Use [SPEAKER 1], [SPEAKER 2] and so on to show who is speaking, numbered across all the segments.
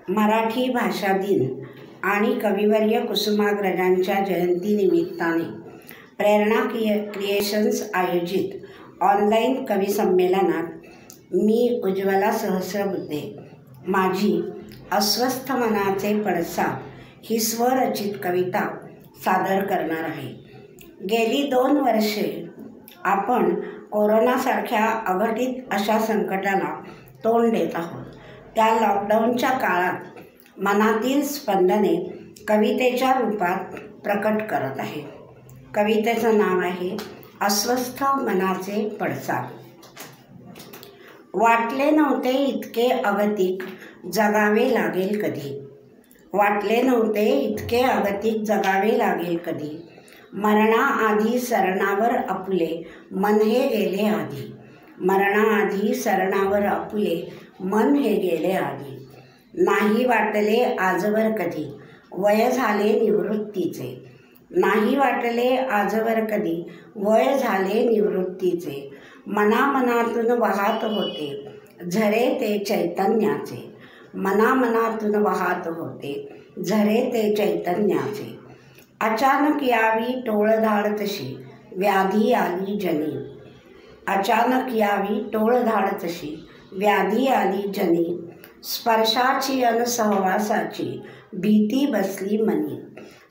[SPEAKER 1] मराठी भाषा दिन आणि कविवर्य कुसुमाग्रजांच्या जयंतीनिमित्ताने प्रेरणा क्रिएशन्स आयोजित ऑनलाईन कवी संमेलनात मी उज्ज्वला सहस्रबुद्धे माझी अस्वस्थ मनाचे पडसाद ही स्वरचित कविता सादर करणार आहे. गेली 2 वर्षे आपण कोरोनासारख्या अघटित अशा संकटाला तोंड देत आहोत. त्या लॉकडाऊनच्या काळात मनातील स्पंदने कवितेच्या रूपात प्रकट करत आहे. कवितेचं नाव आहे अस्वस्थ मनाचे पडसाद. वाटले नव्हते इतके अगतिक जगावे लागेल कधी. वाटले नव्हते इतके अगतिक जगावे लागेल कधी. मरणाआधी सरणावर आपुले मन हे गेले आधी. मरणाआधी सरणावर आपुले मन हे गेले आधी. नाही वाटले आजवर कधी वय झाले निवृत्तीचे. नाही वाटले आजवर कधी वय झाले निवृत्तीचे. मनामनातून वाहत होते झरे ते चैतन्याचे. मनामनातून वाहत होते झरे ते चैतन्याचे. अचानक यावी टोळधाड तशी व्याधी आली जनी. अचानक यावी टोळधाड तशी व्याधी आली जनी. स्पर्शाची अन सहवासाची भीती बसली मनी.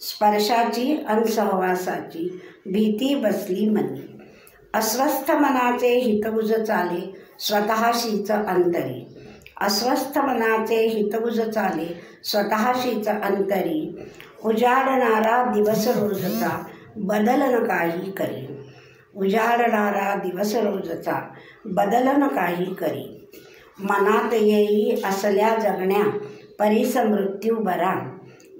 [SPEAKER 1] स्पर्शाची अन सहवासाची भीती बसली मनी. अस्वस्थ मनाचे हितगुज चाले स्वतःशीच अंतरी. अस्वस्थ मनाचे हितगुज चाले स्वतःशीच अंतरी. उजाडणारा दिवस रोजचा बदल न काही करी. उजाडणारा दिवस रोजचा बदल न काही करी. मनात येई असल्या जगण्या परीस मृत्यू बरा.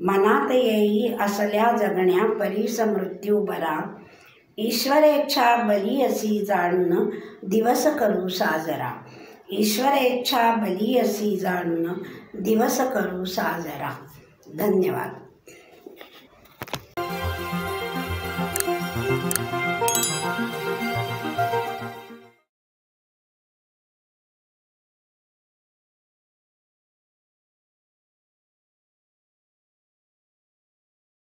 [SPEAKER 1] मनात येई असल्या जगण्या परीस मृत्यू बरा. ईश्वरेच्छा बली असी जाणून दिवस करू साजरा. ईश्वरेच्छा बली असी जाणून दिवस करू साजरा. धन्यवाद.